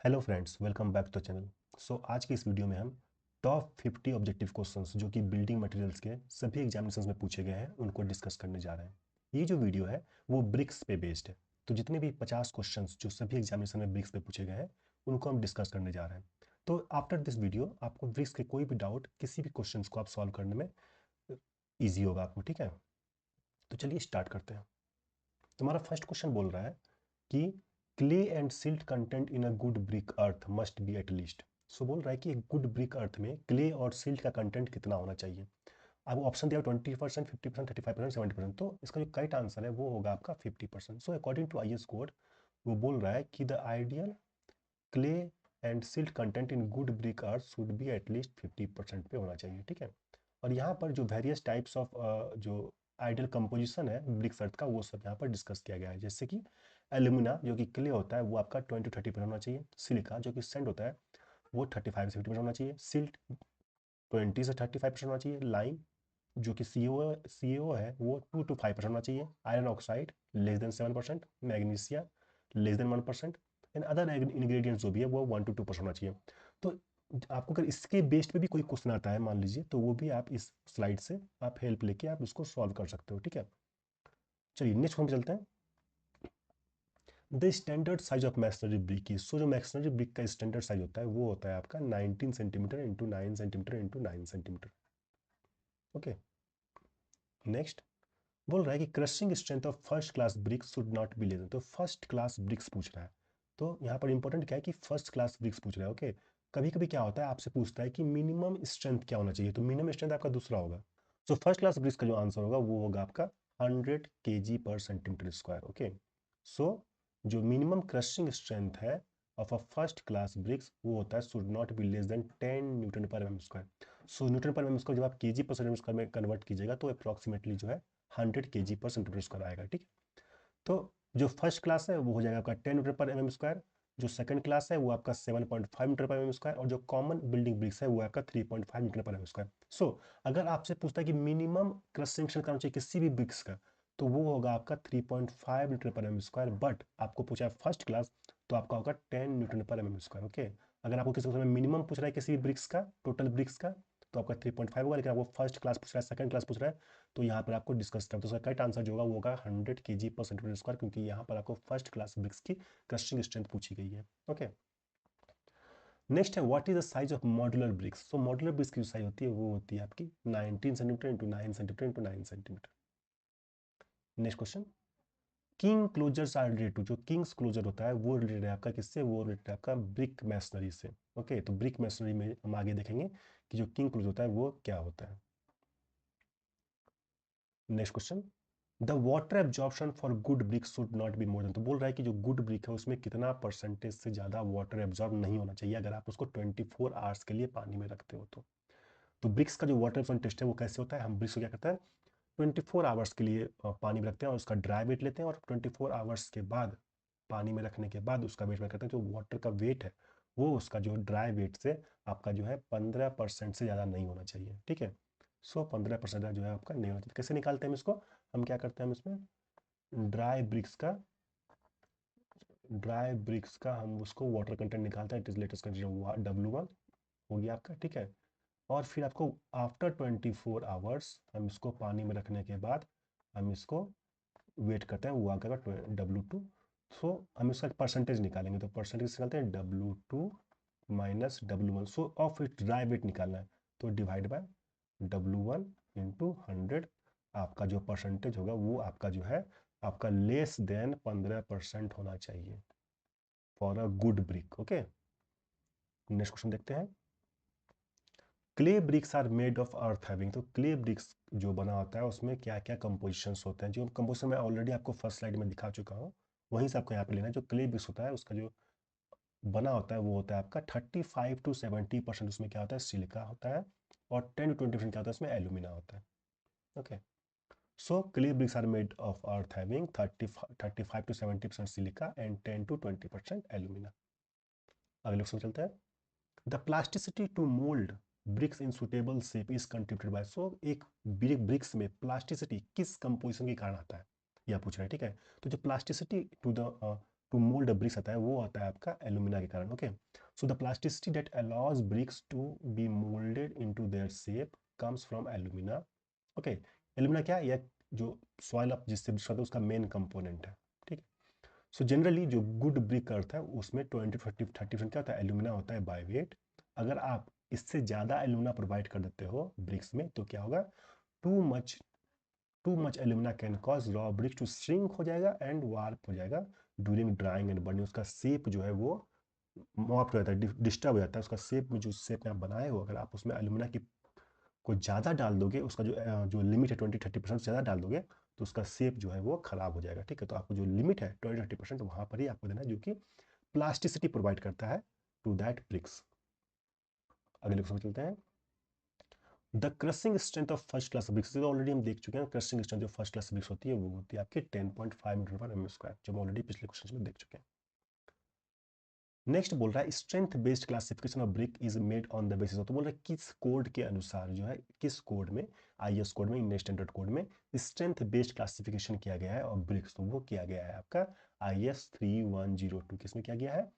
Hello friends, welcome back to channel. आज की इस वीडियो में हम टॉप 50 ऑब्जेक्टिव क्वेश्चंस जो कि बिल्डिंग मटेरियल्स के सभी एग्जामिनेशंस में पूछे गए हैं उनको डिस्कस करने जा रहे हैं। ये जो वीडियो है वो ब्रिक्स पे बेस्ड है, तो जितने भी 50 क्वेश्चंस जो सभी एग्जामिनेशन में ब्रिक्स पे पूछे गए हैं उनको हम डिस्कस करने जा रहे हैं। तो आफ्टर दिस वीडियो आपको ब्रिक्स के कोई भी डाउट, किसी भी क्वेश्चन को आप सॉल्व करने में ईजी होगा आपको, ठीक है। तो चलिए स्टार्ट करते हैं। तुम्हारा फर्स्ट क्वेश्चन बोल रहा है कि clay and silt content in a good brick earth must be at least. So बोल रहा है कि एक गुड ब्रिक अर्थ में क्ले और सिल्ट का कंटेंट कितना होना चाहिए। आपको ऑप्शन दिया 20%, 50%, 35%, 70%। तो इसका जो करेक्ट आंसर है वो होगा आपका 50%। So according to IS code वो बोल रहा है कि the ideal clay and silt content in good brick earth should be at least 50% पे होना चाहिए, ठीक है। और यहाँ पर जो वेरियस टाइप्स ऑफ जो आइडियल कंपोजिशन है ब्रिक्स अर्थ का वो सब यहाँ पर डिस्कस किया गया है। जैसे कि एल्यूमिना जो कि क्ले होता है वो आपका 20-30% होना चाहिए। सिलिका जो कि सैंड होता है वो 35 से 50% होना चाहिए। सिल्ट 20 से 35% होना चाहिए। लाइम जो कि CO है वो 2 to 5% होना चाहिए। Iron oxide <7%। Magnesia <1%। And other ingredients जो भी है वो 1 to 2% होना चाहिए। तो आपको अगर इसके बेस्ड पे भी कोई क्वेश्चन आता है मान लीजिए, तो वो भी आप इस स्लाइड से आप हेल्प लेके आप उसको सॉल्व कर सकते हो, ठीक है। चलिए नेक्स्ट फॉर्म पे चलते हैं। The standard size of masonry brick की, सो जो मैसनरी ब्रिक का स्टैंडर्ड साइज होता है वो होता है आपका 19 centimetre into 9 centimetre into 9 centimetre. Okay, next बोल रहा है कि crushing strength of first class BRICS should not be less. तो फर्स्ट क्लास ब्रिक्स पूछ रहा है, तो यहाँ पर इंपॉर्टेंट क्या है कि फर्स्ट क्लास ब्रिक्स पूछ रहा है। ओके, कभी कभी क्या होता है आपसे पूछता है कि मिनिमम स्ट्रेंथ क्या होना चाहिए, तो मिनिमम स्ट्रेंथ आपका दूसरा होगा। सो फर्स्ट क्लास ब्रिक्स का जो आंसर होगा वो होगा आपका 100 kg/cm²। ओके, सो जो मिनिमम क्रशिंग स्ट्रेंथ है of a first class BRICS वो होता है should not be less then 10 N/mm²। So N/mm² जब आप kg/cm² में कन्वर्ट कीजिएगा तो अप्रॉक्सीमेटली जो है 100 kg/cm² आएगा, ठीक है। तो जो फर्स्ट क्लास है वो हो जाएगा आपका 10 N/mm²। जो सेकंड क्लास है वो आपका 7.5 N/mm²। और जो कॉमन बिल्डिंग ब्रिक्स है वो आपका 3.5 N/mm²। सो अगर आपसे पूछता है कि मिनिमम क्रशिंग स्ट्रेंथ करना चाहिए किसी भी ब्रिक्स का, तो वो होगा आपका 3.5 N/mm²। बट आपको पूछा है फर्स्ट क्लास तो आपका होगा 10 N/mm²। ओके, अगर आपको किसी क्वेश्चन में मिनिमम पूछ रहा है किसी भी ब्रिक्स का, टोटल ब्रिक्स का, तो आपका 3.5 होगा। लेकिन आपको फर्स्ट क्लास पूछ रहा है, सेकंड क्लास पूछ रहा है, तो यहाँ पर आपको डिस्कस करना। तो उसका करेक्ट आंसर जो होगा वो होगा 100 kg/cm², क्योंकि यहाँ पर आपको फर्स्ट क्लास ब्रिक्स की क्रशिंग स्ट्रेंथ पूछी गई है। ओके, नेक्स्ट है what is the size of modular bricks. So modular bricks की जो साइज होती है वो होती है आपकी 19 centimetre into 9 centimetre into 9 centimetre. Next question, king closers are related to. जो किंग्स क्लोजर होता है वो रिलेटेड है आपका किससे, वो रिलेटेड है आपका ब्रिक मैसनरी से। ओके, तो ब्रिक मैसनरी में हम आगे देखेंगे कि जो किंग क्लोजर होता है वो क्या होता है। Next question, the water absorption for good brick should not be more than. तो बोल रहा है कि जो गुड ब्रिक है उसमें कितना परसेंटेज से ज़्यादा वाटर एब्जॉर्ब नहीं होना चाहिए अगर आप उसको 24 आवर्स के लिए पानी में रखते हो तो ब्रिक्स का जो वाटर एब्जॉर्प्शन टेस्ट है वो कैसे होता है, हम ब्रिक्स को क्या करते हैं 24 आवर्स के लिए पानी में रखते हैं और उसका ड्राई वेट लेते हैं, और 24 आवर्स के बाद पानी में रखने के बाद उसका वेट में करते हैं। जो वाटर का वेट है वो उसका जो ड्राई वेट से आपका जो है 15% से ज़्यादा नहीं होना चाहिए, ठीक है। सो 15% जो है आपका नहीं होना चाहिए। कैसे निकालते हैं हम इसको, हम क्या करते हैं हम इसमें ड्राई ब्रिक्स का हम उसको वाटर कंटेंट निकालते हैं। It is latest consider W1 हो गया आपका, ठीक है। और फिर आपको आफ्टर 24 आवर्स हम इसको पानी में रखने के बाद हम इसको वेट करते हैं, वो आ जाएगा W2। सो हम इसका परसेंटेज निकालेंगे, तो परसेंटेज निकालते हैं W2 minus W1। So of it dry weight निकालना है, तो डिवाइड बाय W1 इंटू 100। आपका जो परसेंटेज होगा वो आपका जो है आपका लेस देन 15% होना चाहिए for a good brick. Okay, next question देखते हैं। Clay bricks are made of earth having. तो क्ले ब्रिक्स जो बना होता है उसमें क्या क्या कंपोजिशंस होते हैं, जो कंपोजिशन मैं ऑलरेडी आपको फर्स्ट स्लाइड में दिखा चुका हूँ, वहीं से आपको यहाँ पे लेना है। जो क्ले ब्रिक्स होता है उसका जो बना होता है वो होता है आपका 35 to 70% उसमें क्या होता है सिलिका होता है, और 10 to 20% क्या होता है उसमें एल्यूमिना होता है। Okay, so clay bricks are made of earth having 35 to 70% silica and 10 to 20% alumina. अगले क्वेश्चन चलते हैं। The plasticity to mould bricks in suitable shape is contributed by. So एक ब्रिक्स में प्लास्टिसिटी किस कंपोजिशन के कारण आता है यह पूछ रहा है, ठीक है। तो जो plasticity to the to mould bricks आता है वो आता है आपका एल्यूमिना के कारण। Okay, so the plasticity that allows bricks to be moulded into their shape comes from alumina. Okay, alumina क्या है, यह जो सॉइल आप जिससे ब्रिक्स होता है उसका मेन कंपोनेंट है। ठीक है, सो जनरली जो गुड ब्रिक का अर्थ है उसमें 20-30% क्या होता है, एल्यूमिना होता है बाय वेट। अगर आप इससे ज़्यादा एल्यूमिना प्रोवाइड कर देते हो ब्रिक्स में तो क्या होगा, too much alumina can cause raw bricks to shrink हो जाएगा एंड वार्प हो जाएगा ड्यूरिंग ड्राइंग एंड बर्निंग। उसका शेप जो है वो मॉप्ट हो जाता है, डिस्टर्ब हो जाता है उसका शेप में, जो शेप में आप बनाए हो अगर आप उसमें एल्यूमिना की को ज़्यादा डाल दोगे, उसका जो लिमिट है 20-30% ज़्यादा डाल दोगे तो उसका शेप जो है वो खराब हो जाएगा। ठीक है, तो आपको जो लिमिट है 20-30% वहाँ पर ही आपको देना है, जो कि प्लास्टिसिटी प्रोवाइड करता है टू दैट ब्रिक्स। अगले क्वेश्चन में चलते हैं। The crushing strength of first class BRICS, already हम देख चुके हैं क्रशिंग स्ट्रेंथ जो फर्स्ट क्लास ब्रिक्स होती है वो होती है आपकी 10.5 मीटर पर एम स्क्वायर, जो हम ऑलरेडी पिछले क्वेश्चन में देख चुके हैं। नेक्स्ट बोल रहा है strength based classification of brick is made on the basis of, तो बोल रहा है किस कोड के अनुसार जो है, किस कोड में, आईएस कोड में, इंडियन स्टैंडर्ड कोड में स्ट्रेंथ बेस्ड क्लासिफिकेशन किया गया है और ब्रिक्स, तो वो किया गया है आपका IS 3102। किसमें किया गया है,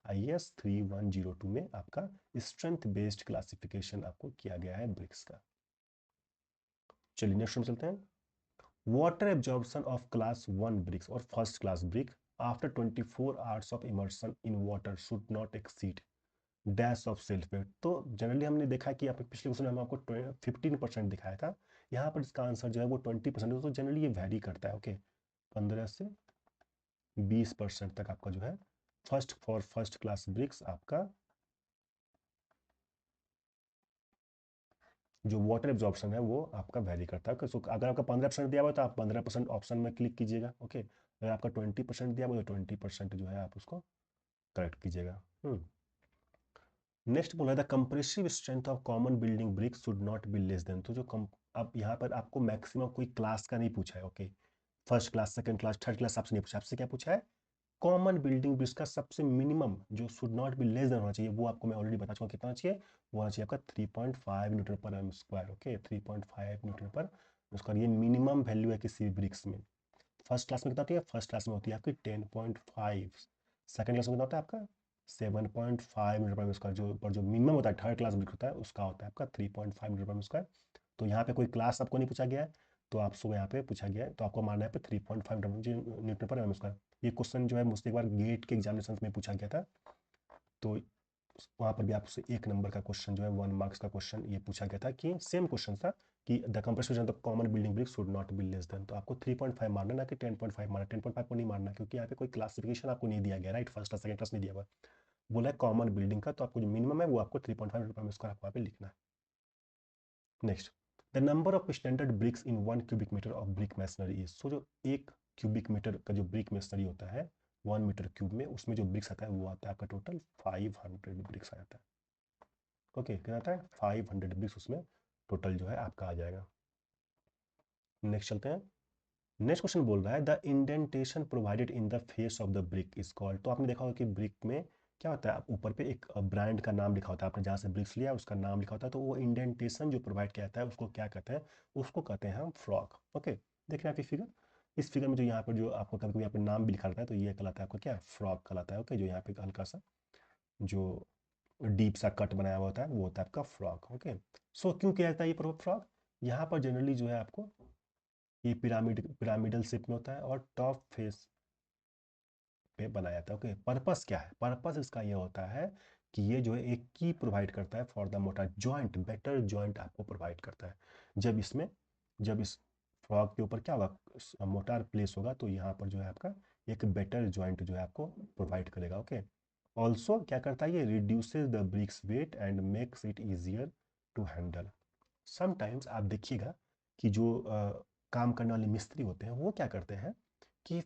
IS 3102 में आपका स्ट्रेंथ बेस्ड क्लासिफिकेशन आपको किया गया है ब्रिक्स का। चलिए नेक्स्ट में चलते हैं। Water absorption of class 1 bricks और first class brick after 24 hours of immersion in water should not exceed dash of self weight. तो जनरली हमने देखा कि आप पिछले क्वेश्चन में हम आपको 15% दिखाया था, यहाँ पर इसका आंसर जो है वो 20% है। तो जनरली ये वैरी करता है। ओके, 15 से 20% तक आपका जो है फर्स्ट क्लास ब्रिक्स आपका जो वाटर एब्जॉर्प्शन है वो आपका वैरी करता है। सो अगर आपका 15% दिया हुआ तो आप 15% ऑप्शन में क्लिक कीजिएगा। ओके, अगर आपका 20% दिया हुआ तो 20% जो है आप उसको करेक्ट कीजिएगा। नेक्स्ट बोला था compressive strength of common building bricks should not be less than, तो जो अब यहाँ पर आपको मैक्सिमम कोई क्लास का नहीं पूछा है। Okay, first class, second class, third class आपसे नहीं पूछा, आपसे क्या पूछा है, कॉमन बिल्डिंग ब्रिक्स का सबसे मिनिमम जो should not be less then होना चाहिए, वो आपको मैं ऑलरेडी बता चुका कितना चाहिए, वो होना चाहिए आपका 3.5 न्यूटन पर एम स्क्वायर। ओके, 3.5 न्यूटन पर स्क्वायर, ये मिनिमम वैल्यू है किसी ब्रिक्स में। फर्स्ट क्लास में कितना होती है, फर्स्ट क्लास में होती है आपकी 10.5, सेकंड क्लास में कितना होता है आपका 7.5 मीटर पर स्क्वायर, जो मिनिमम होता है थर्ड क्लास ब्रिक होता है उसका होता है आपका 3.5 मीटर पर स्क्वायर। तो यहाँ पे कोई क्लास आपको नहीं पूछा गया है, तो आपको यहाँ पे पूछा गया है तो आपको मानना है पे 3.5 न्यूटन पर एम स्क्वायर। ये क्वेश्चन जो है मुझसे एक बार गेट के एग्जामिनेशन में पूछा गया था, तो वहाँ पर भी आपसे 1 नंबर का क्वेश्चन जो है 1 मार्क्स का क्वेश्चन ये पूछा गया था कि सेम क्वेश्चन था कि the compression of the common building brick should not be less than, तो आपको 3.5 मारना ना कि 10.5 मारना। 10.5 को नहीं मारना क्योंकि यहाँ पे कोई क्लासिफिकेशन आपको नहीं दिया गया, right, first class second class नहीं दिया हुआ, बोला है कॉमन बिल्डिंग का, तो आपको जो मिनिमम है वो आपको 3.5 रुपये में उसका वहाँ पे लिखना है। Next, the number of standard bricks in 1 cubic metre of brick masonry is, so जो 1 क्यूबिक मीटर का जो ब्रिक मैसनरी होता है 1 मीटर क्यूब में, उसमें जो ब्रिक्स आता है वो आता है आपका टोटल 500 ब्रिक्स आ जाता है। ओके, कितना आता है 500 ब्रिक्स उसमें टोटल जो है आपका आ जाएगा। नेक्स्ट चलते हैं। नेक्स्ट क्वेश्चन बोल रहा है the indentation provided in the face of the brick is called, तो आपने देखा होगा कि ब्रिक में क्या होता है, ऊपर पे एक ब्रांड का नाम लिखा होता है, आपने जहाँ से ब्रिक्स लिया उसका नाम लिखा होता है, तो वो इंडेंटेशन जो प्रोवाइड किया जाता है उसको क्या कहते हैं, उसको कहते हैं हम फ्रॉग। ओके, देख रहे हैं आप ये फिगर, इस फिगर में जो यहाँ पर जो आपको कभी कभी यहाँ पर नाम भी लिखा रहता है तो ये कहलाता है आपका क्या, फ्रॉग कहलाता है। ओके, जो यहाँ पे हल्का सा जो डीप सा कट बनाया हुआ होता है वो होता है आपका फ्रॉग। ओके, सो क्यों किया जाता है ये फ्रॉग, यहाँ पर जनरली जो है आपको ये पिरामिडल शेप में होता है और टॉप फेस पे बनाया जाता है। ओके, पर्पस क्या है, पर्पस इसका ये होता है कि ये जो है एक की प्रोवाइड करता है for the motor joint, better joint आपको प्रोवाइड करता है। जब इस फ्रॉग के ऊपर क्या होगा, मोटार प्लेस होगा तो यहाँ पर जो है आपका एक बेटर जॉइंट जो है आपको प्रोवाइड करेगा। ओके, ऑल्सो क्या करता है, ये reduces the bricks weight and makes it easier to handle. Sometimes आप देखिएगा कि जो काम करने वाले मिस्त्री होते हैं वो क्या करते हैं कि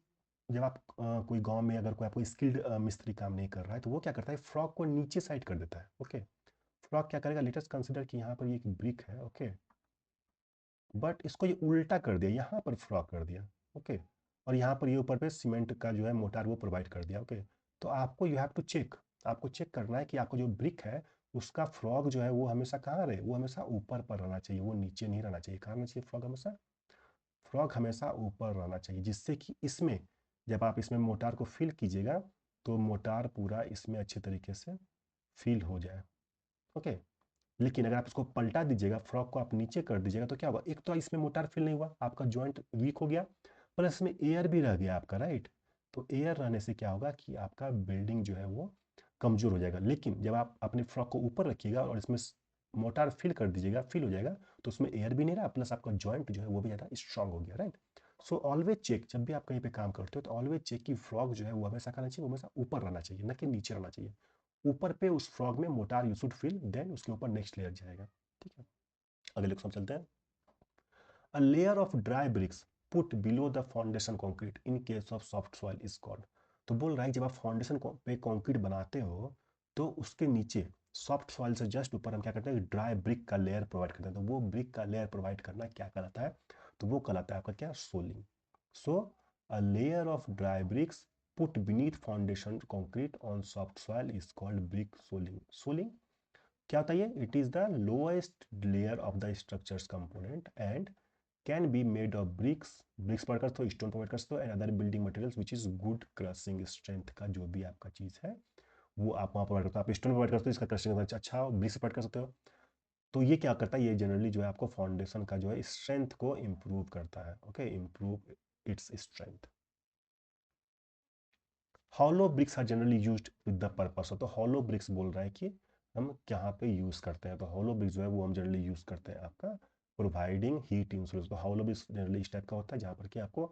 जब आप कोई गांव में अगर कोई आपको स्किल्ड मिस्त्री काम नहीं कर रहा है तो वो क्या करता है, फ्रॉक को नीचे साइड कर देता है। ओके, फ्रॉक क्या करेगा, लेटेस्ट कंसिडर कि यहाँ पर ये एक ब्रिक है। ओके, बट इसको ये उल्टा कर दिया, यहाँ पर फ्रॉक कर दिया। ओके, और यहाँ पर ये ऊपर पे सीमेंट का जो है मोटार वो प्रोवाइड कर दिया। ओके, तो आपको यू हैव टू चेक, आपको चेक करना है कि आपको जो ब्रिक है उसका फ्रॉग जो है वो हमेशा कहाँ रहे, वो हमेशा ऊपर पर रहना चाहिए, वो नीचे नहीं रहना चाहिए। कहाँ रहना चाहिए फ्रॉग, हमेशा फ्रॉग हमेशा ऊपर रहना चाहिए, जिससे कि इसमें जब आप इसमें मोटार को फिल कीजिएगा तो मोटार पूरा इसमें अच्छे तरीके से फिल हो जाए। ओके, लेकिन अगर आप इसको पलटा दीजिएगा, फ्रॉक को आप नीचे कर दीजिएगा तो क्या होगा, एक तो इसमें मोटार फिल नहीं हुआ, आपका जॉइंट वीक हो गया, प्लस इसमें एयर भी रह गया आपका, राइट। तो एयर रहने से क्या होगा कि आपका बिल्डिंग जो है वो कमजोर हो जाएगा। लेकिन जब आप अपने फ्रॉक को ऊपर रखिएगा और इसमें मोटार फिल कर दीजिएगा, फिल हो जाएगा, तो उसमें एयर भी नहीं रहा, प्लस आपका जॉइंट जो है वो भी ज़्यादा स्ट्रांग हो गया, राइट। सो ऑलवेज चेक, जब भी आप कहीं पे काम करते हो तो ऑलवेज चेक कि फ्रॉक जो है वो हमेशा करना चाहिए, वो हमेशा ऊपर रहना चाहिए, ना कि नीचे रहना चाहिए। ऊपर पे उस फ्रॉक में mortar you should fill, then उसके ऊपर नेक्स्ट लेयर जाएगा, ठीक है। अगले क्वेश्चन चलते हैं। A layer of dry bricks put below the foundation concrete in case of soft soil is called. तो बोल रहा है जब आप फाउंडेशन पे कंक्रीट बनाते हो तो उसके नीचे सॉफ्ट सॉइल से जस्ट ऊपर हम क्या करते हैं, ड्राई ब्रिक का लेयर प्रोवाइड करते हैं। तो वो ब्रिक का लेयर प्रोवाइड करना क्या कहलाता है, तो वो कहलाता है आपका क्या, soling. So a layer of dry bricks put beneath foundation concrete on soft soil is called brick soling. Soling क्या होता है, ये it is the lowest layer of the structures component and can be made of bricks, bricks provide कर सकते हो, stone provide कर सकते हो, and other building materials which is good crushing strength का जो भी आपका चीज़ है वो आप वहाँ प्रोवाइड करते हो। आप स्टोन प्रोवाइड करते हो, इसका क्रशिंग अच्छा ब्रिक्स प्रोवाइड कर सकते हो। तो ये क्या करता है, ये जनरली जो है आपको फाउंडेशन का जो है स्ट्रेंथ को इम्प्रूव करता है। Okay, improve its strength. Hollow bricks are generally used with the purpose. तो हॉलो ब्रिक्स बोल रहा है कि हम कहाँ पे यूज़ करते हैं, तो हॉलो ब्रिक्स जो है वो हम जनरली यूज़ करते हैं आपका प्रोवाइडिंग हीट इंसुलेशन। तो हॉलो ब्रिक्स जनरली इस टाइप का होता है जहाँ पर कि आपको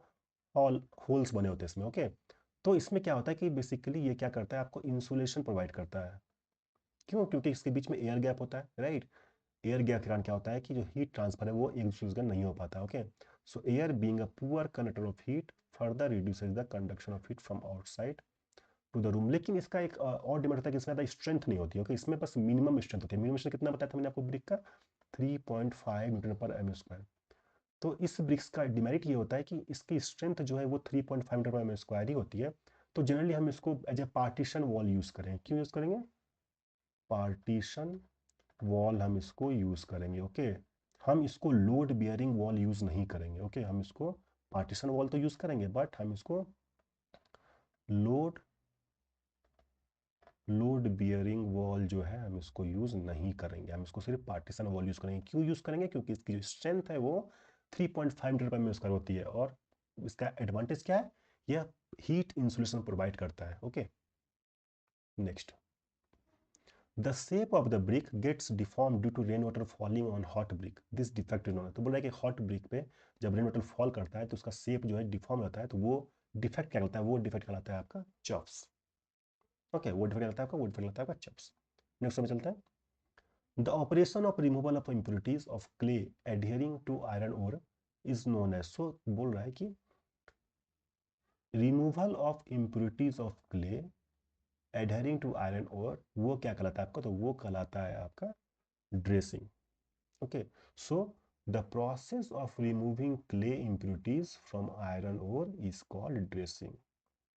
होल्स बने होते हैं इसमें। ओके, तो इसमें क्या होता है कि बेसिकली ये क्या करता है, आपको इंसुलेशन प्रोवाइड करता है। क्यों, क्योंकि इसके बीच में एयर गैप होता है, राइट। एयर गैप के कारण क्या होता है कि जो हीट ट्रांसफर है वो एक दूसरे से नहीं हो पाता। Okay, so air being a poor conductor of heat further reduces the conduction of heat from outside to the room. लेकिन इसका एक और डिमेरिट होता है कि इसमें ज़्यादा स्ट्रेंथ नहीं होती है। ओके, इसमें बस मिनिमम स्ट्रेंथ होती है। मिनिमम स्ट्रेंथ कितना बताया था मैंने आपको ब्रिक का, 3.5 न्यूटन पर एम स्क्वायर। तो इस ब्रिक्स का डिमेरिट ये होता है कि इसकी स्ट्रेंथ जो है वो 3.5 न्यूटन पर एम स्क्वायर ही होती है। तो जनरली हम इसको as a partition wall use करें। क्यों यूज़ करेंगे, पार्टीशन वॉल हम इसको यूज़ करेंगे। ओके, हम इसको लोड बियरिंग वॉल यूज़ नहीं करेंगे। ओके, हम इसको पार्टीशन वॉल तो यूज़ करेंगे बट हम इसको लोड बियरिंग वॉल जो है हम इसको यूज़ नहीं करेंगे। हम इसको सिर्फ पार्टीशन वॉल यूज़ करेंगे। क्यों यूज़ करेंगे, क्योंकि इसकी जो स्ट्रेंथ है वो 3.5 मीटर पर स्क्वायर होती है और इसका एडवांटेज क्या है, यह हीट इंसुलेशन प्रोवाइड करता है। Okay, next, the shape of the brick gets deform due to rain water falling on hot brick, this defect is known. तो बोल रहा है कि हॉट ब्रिक पे जब रेन वाटर फॉल करता है तो उसका शेप जो है डिफॉर्म रहता है। तो वो डिफेक्ट क्या कहलाता है, वो डिफेक्ट कहलाता है आपका चॉप्स। ओके, वो डिफेक्ट कहलाता है आपका, वो डिफेक्ट कहलाता है आपका चॉप्स। नेक्स्ट में चलता है। The operation of removal of impurities of clay adhering to iron ore is known as, so बोल रहा है कि removal of impurities of clay adhering to iron ore वो क्या कहलाता है आपका, तो वो कहलाता है आपका dressing. Okay, so the process of removing clay impurities from iron ore is called dressing.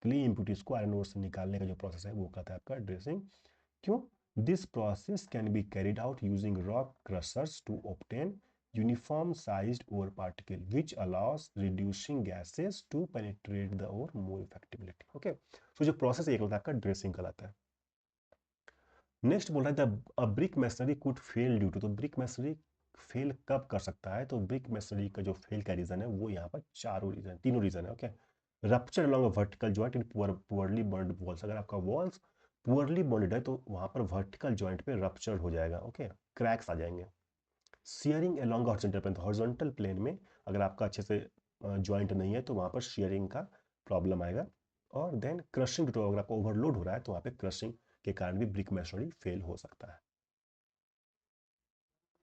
Clay impurities को आयरन ओर से निकालने का जो प्रोसेस है वो कहता है आपका ड्रेसिंग। क्यों, this process can be carried out using rock crushers to obtain uniform sized ore particle which allows reducing gases to penetrate the ore more effectively. Okay, so जो प्रोसेस एक होता है आपका ड्रेसिंग कहलाता है। नेक्स्ट बोल रहा है brick masonry could fail due to. तो ब्रिक मैसनरी फेल कब कर सकता है, तो ब्रिक मैसनरी का जो फेल का रीजन है वो यहाँ पर तीनों रीजन है। Okay, rupture along a vertical joint in poorly bonded walls. अगर आपका वॉल्स पुअरली बॉन्डेड है तो वहाँ पर वर्टिकल जॉइंट पे रप्चर हो जाएगा। ओके, क्रैक्स आ जाएंगे। शेयरिंग अलोंग हॉरिजॉन्टल प्लेन, तो हॉरिजॉन्टल प्लेन में अगर आपका अच्छे से जॉइंट नहीं है तो वहाँ पर शेयरिंग का प्रॉब्लम आएगा। और देन क्रशिंग, तो अगर आपको ओवरलोड हो रहा है तो वहाँ पे क्रशिंग के कारण भी ब्रिक मैसनरी फेल हो सकता है।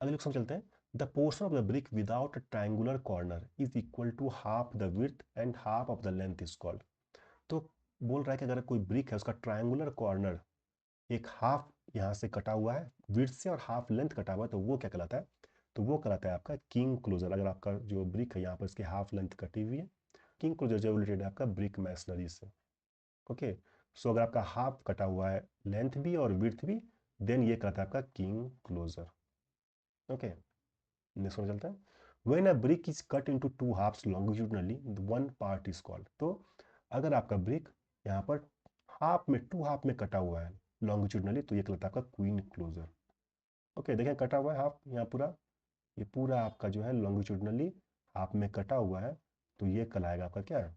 अगले क्वेश्चन चलते हैं। The portion of the brick without triangular corner is equal to half the width and half of the length is called. तो बोल रहा है कि अगर कोई ब्रिक है उसका ट्रायंगुलर कॉर्नर एक हाफ यहाँ से कटा हुआ है विड्थ से और हाफ लेंथ कटा हुआ है, तो वो क्या कहलाता है, तो वो कहलाता है आपका किंग क्लोजर। अगर आपका जो ब्रिक है यहाँ पर इसकी हाफ लेंथ कटी हुई है, किंग क्लोजर जो रिलेटेड है आपका ब्रिक मैसनरी से। ओके, सो अगर आपका हाफ कटा हुआ है लेंथ भी और विड्थ भी, देन ये कहता है आपका king closer. Okay, next one चलता है। When a brick is cut into two halves longitudinally one part is called. तो अगर आपका ब्रिक यहाँ पर हाफ में, टू हाफ में कटा हुआ है लॉन्गिट्यूडनली, तो ये कहलाता है आपका क्वीन क्लोजर। ओके, देखें कटा हुआ है हाफ यहाँ पूरा, ये पूरा आपका जो है लॉन्गिट्यूडनली हाफ में कटा हुआ है, तो ये कहलाएगा आपका क्या है,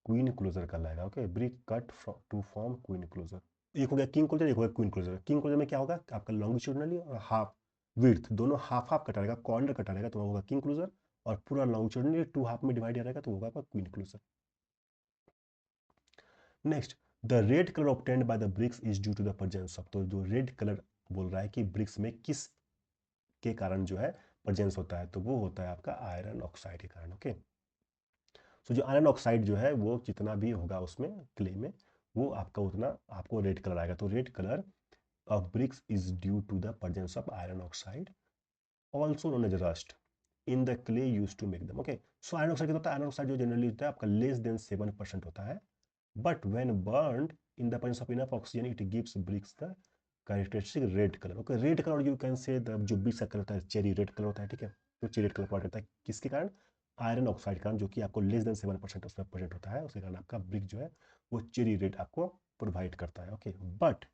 क्वीन क्लोजर कहलाएगा। Okay, brick cut to form queen closer. एक हो गया किंग क्लोजर, एक हो गया क्वीन क्लोजर। किंग क्लोजर में क्या होगा, आपका लॉन्गिट्यूडनली और हाफ विड्थ दोनों हाफ हाफ कटा रहेगा, कॉर्नर कटा रहेगा, तो होगा किंग क्लोजर। और पूरा लॉन्गिट्यूडनली टू हाफ में डिवाइड रहेगा, तो होगा आपका queen closer. Next, the red colour obtained by the bricks is due to the presence of, तो जो रेड कलर बोल रहा है कि ब्रिक्स में किस के कारण जो है प्रेजेंस होता है, तो वो होता है आपका आयरन ऑक्साइड के कारण। ओके, सो जो आयरन ऑक्साइड जो है वो जितना भी होगा उसमें क्ले में, वो आपका उतना आपको रेड कलर आएगा। तो red colour of bricks is due to the presence of iron oxide, also known as rust, in the clay use to make them. Okay, so iron oxide क्या होता है, आयरन ऑक्साइड जो generally होता है आपका less than 7% होता है, but when burned in the presence of enough oxygen it gives bricks the characteristic red color। okay, red color you can say the जो bricks का कलर होता है चेरी रेड कलर होता है, ठीक है। तो चेरी रेड कलर प्रोवाइड करता है किसके कारण, आयरन ऑक्साइड के कारण, जो कि आपको लेस देन 7% उसमें प्रेजेंट होता है, उसके कारण आपका ब्रिक जो है वो चेरी रेड आपको प्रोवाइड करता है। ओके, बट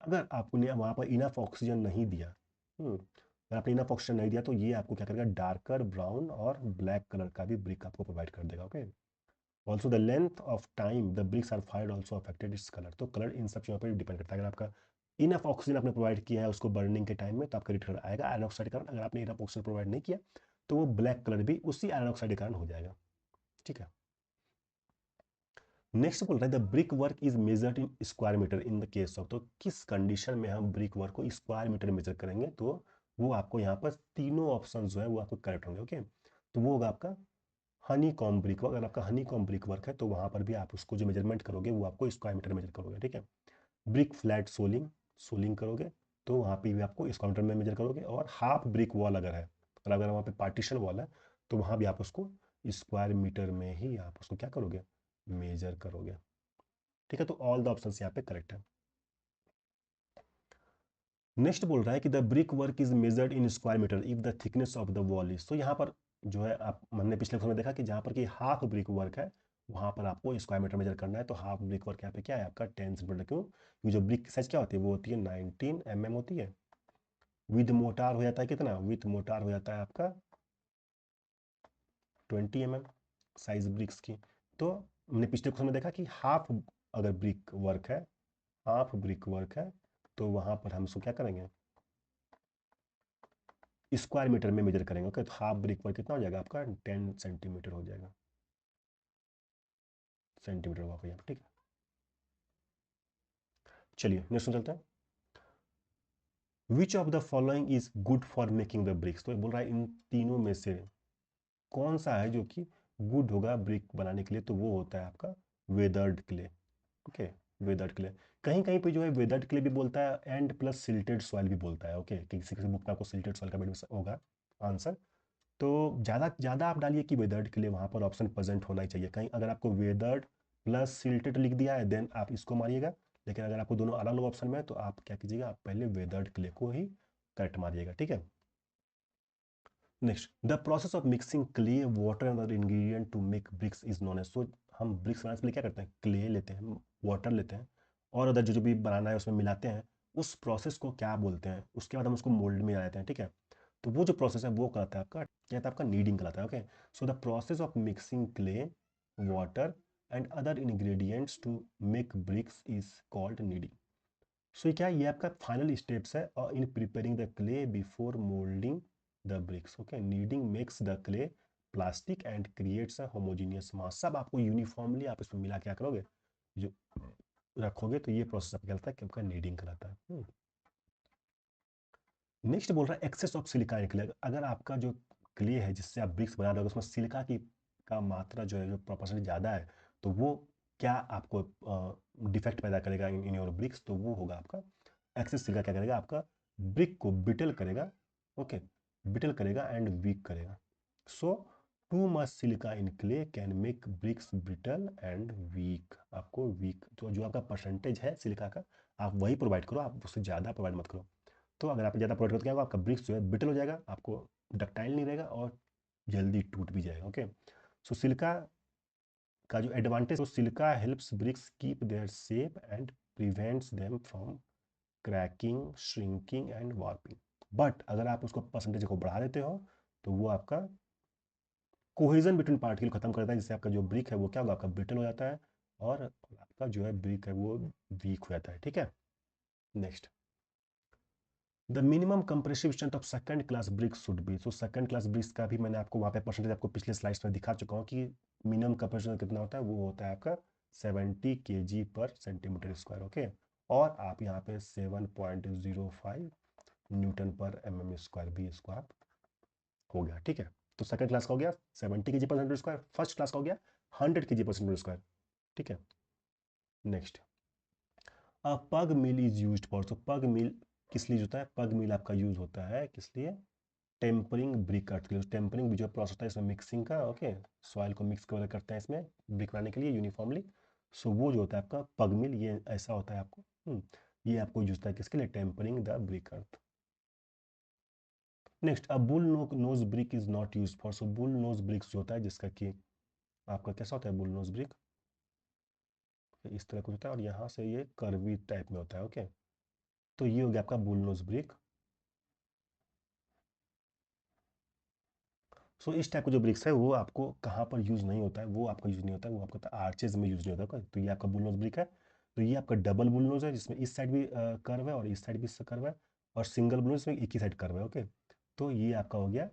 अगर आपने वहाँ पर इनफ ऑक्सीजन नहीं दिया, अगर आपने इनफ ऑक्सीजन नहीं दिया, तो ये आपको क्या करेगा, डार्कर ब्राउन और ब्लैक कलर का भी ब्रिक आपको प्रोवाइड कर देगा। Okay, also the length of time the bricks are fired also affected its colour, तो कलर इन सब चीज़ों पर डिपेंड करता है। अगर आपका इनफ ऑक्सीजन आपने प्रोवाइड किया है उसको बर्निंग के टाइम में, तो आपका रेड कलर आएगा आयरन ऑक्साइड के कारण। अगर आपने इनफ ऑक्सीजन प्रोवाइड नहीं किया, तो वो ब्लैक कलर भी उसी आयरन ऑक्साइड के कारण हो जाएगा, ठीक है। नेक्स्ट बोल रहा है the brick work is measured in square metre in the case of, तो किस कंडीशन में हम ब्रिक वर्क को स्क्वायर मीटर मेजर करेंगे, तो वो आपको यहाँ पर तीनों ऑप्शन जो है वो आपको करेक्ट होंगे। ओके, तो वो होगा आपका हनी कॉम ब्रिक वर्क। अगर आपका हनी कॉम ब्रिक वर्क है, तो वहाँ पर भी आप उसको जो मेजरमेंट करोगे वो आपको स्क्वायर मीटर मेजर करोगे, ठीक है। ब्रिक फ्लैट सोलिंग, सोलिंग करोगे, तो वहाँ पे भी आपको स्क्वायर मीटर में मेजर करोगे। और हाफ ब्रिक वॉल अगर है, और अगर वहाँ पे पार्टीशन वॉल है, तो वहाँ भी आप उसको स्क्वायर मीटर में ही आप उसको क्या करोगे, मेजर करोगे, ठीक है। तो ऑल द ऑप्शन यहाँ पे करेक्ट है। नेक्स्ट बोल रहा है कि the brick work is measured in square metre if the thickness of the wall is, तो यहाँ पर जो है आप, हमने पिछले समय देखा कि जहाँ पर कि हाफ ब्रिक वर्क है वहाँ पर आपको स्क्वायर मीटर मेजर करना है। तो हाफ ब्रिक वर्क यहाँ पे क्या है आपका 10 सेंटीमीटर, क्यों, क्योंकि जो ब्रिक साइज क्या होती है वो होती है 19 mm होती है। विद मोटार हो जाता है कितना, विद मोटार हो जाता है आपका 20 mm साइज ब्रिक्स की। तो हमने पिछले क्वेश्चन में देखा कि हाफ अगर ब्रिक वर्क है, हाफ ब्रिक वर्क है, तो वहाँ पर हम उसको क्या करेंगे, स्क्वायर मीटर में मेजर करेंगे। ओके, तो हाफ ब्रिक पर कितना हो जाएगा आपका 10 सेंटीमीटर हो जाएगा, सेंटीमीटर होगा यहाँ पर, ठीक है। चलिए नेक्स्ट चलते हैं। Which of the following is good for making the bricks, तो बोल रहा है इन तीनों में से कौन सा है जो कि गुड होगा ब्रिक बनाने के लिए, तो वो होता है आपका weathered clay. Okay, weathered clay, कहीं कहीं पे जो है वेदर्ड क्ले भी बोलता है एंड प्लस सिल्टेड सॉइल भी बोलता है। ओके, किसी किसी बुक में आपको सिल्टेड सॉइल का भी होगा आंसर। तो ज़्यादा ज़्यादा आप डालिए कि वेदर्ड के लिए, वहाँ पर ऑप्शन प्रेजेंट होना ही चाहिए। कहीं अगर आपको वेदर्ड प्लस सिल्टेड लिख दिया है देन आप इसको मारिएगा, लेकिन अगर आपको दोनों अलग अलग ऑप्शन में है, तो आप क्या कीजिएगा, आप पहले वेदर्ड क्ले को ही करेक्ट मारिएगा, ठीक है। Next, the process of mixing clay water and other ingredient to make bricks is known as, so हम ब्रिक्स बनाने के लिए क्या करते हैं, क्ले लेते हैं, वाटर लेते हैं, और अदर जो जो भी बनाना है उसमें मिलाते हैं। उस प्रोसेस को क्या बोलते हैं, उसके बाद हम उसको मोल्ड में आ जाते हैं, ठीक है। तो वो जो प्रोसेस है वो कहलाता है आपका, क्या कहता है आपका, नीडिंग कहलाता है। Okay, so the process of mixing clay water and other ingredients to make bricks is called kneading. So क्या ये आपका फाइनल स्टेप्स है in preparing the clay before moulding the bricks. Okay, kneading makes the clay plastic and creates a homogeneous mass, सब आपको uniformly आप इसमें मिला क्या करोगे, जो रखोगे, तो ये प्रोसेस आपका कहलाता है कि आपका नीडिंग कहलाता है। नेक्स्ट बोल रहा है excess of silica in clay, अगर आपका जो क्ले है जिससे आप ब्रिक्स बना रहे हो उसमें सिलिका की का मात्रा जो है, जो परसेंट ज़्यादा है, तो वो क्या आपको डिफेक्ट पैदा करेगा इन योर ब्रिक्स, तो वो होगा आपका एक्सेस सिलिका क्या करेगा, आपका ब्रिक को बिटल करेगा। ओके, बिटल करेगा एंड वीक करेगा। So too much silica in clay can make bricks brittle and weak, आपको वीक तो जो आपका परसेंटेज है सिलिका का आप वही प्रोवाइड करो, आप उससे ज़्यादा प्रोवाइड मत करो। तो अगर आप ज़्यादा प्रोवाइड करते क्या होगा, आपका ब्रिक्स जो है ब्रिटल हो जाएगा, आपको डक्टाइल नहीं रहेगा और जल्दी टूट भी जाएगा। ओके, सो सिलिका का जो एडवांटेज, तो silica helps bricks keep their shape and prevents them from cracking, shrinking and warping. But अगर आप उसको परसेंटेज को बढ़ा देते हो तो वो आपका कोहेजन बिटवीन पार्टिकल खत्म करता है, जिससे आपका जो ब्रिक है वो क्या होगा, आपका ब्रिटल हो जाता है और आपका जो है ब्रिक है वो वीक हो जाता है। ठीक है, next, the minimum compressive strength of second class BRICS should be. तो सेकंड क्लास ब्रिक्स का भी मैंने आपको वहाँ पे परसेंटेज आपको पिछले स्लाइड्स में दिखा चुका हूँ कि मिनिमम कंप्रेसिव कितना होता है, वो होता है आपका 70 kg पर सेंटीमीटर स्क्वायर। ओके, और आप यहाँ पे 7.05 न्यूटन पर mm स्क्वायर भी इसको आप हो गया। ठीक है, तो सेकंड क्लास का हो गया 70 kg पर सेंटीमीटर स्क्वायर, फर्स्ट क्लास का हो गया 100 kg पर सेंटीमीटर स्क्वायर। ठीक है, नेक्स्ट, पग मिल इज यूज्ड फॉर। तो पग मिल किस लिए होता है, पग मिल आपका यूज होता है किस लिए, टेम्परिंग ब्रिक अर्थ के लिए। टेम्परिंग भी जो प्रोसेस होता है इसमें मिक्सिंग का, ओके, सॉइल को मिक्स वगैरह करते हैं इसमें ब्रिक बनाने के लिए यूनिफॉर्मली। सो वो जो होता है आपका पग मिल, ये ऐसा होता है आपको, ये आपको यूज होता है किसके लिए, tempering the brick earth. Next, a bull nose brick is not use for. So bull nose bricks जो होता है जिसका कि आपका कैसा होता है बुल नोज ब्रिक, इस तरह कुछ होता है और यहाँ से ये कर्वी टाइप में होता है। ओके, तो ये हो गया आपका बुल नोज ब्रिक। सो इस टाइप का जो ब्रिक्स है वो आपको कहाँ पर यूज नहीं होता है, वो आपका यूज नहीं होता है, वो आपका आर्चेज में यूज नहीं होता है। तो ये आपका बुल नोज ब्रिक है। तो ये आपका डबल बुल नोज है जिसमें इस साइड भी कर्व है और इस साइड भी कर्व है, और सिंगल बुल नोज में एक ही साइड कर्व है। ओके, तो ये आपका हो गया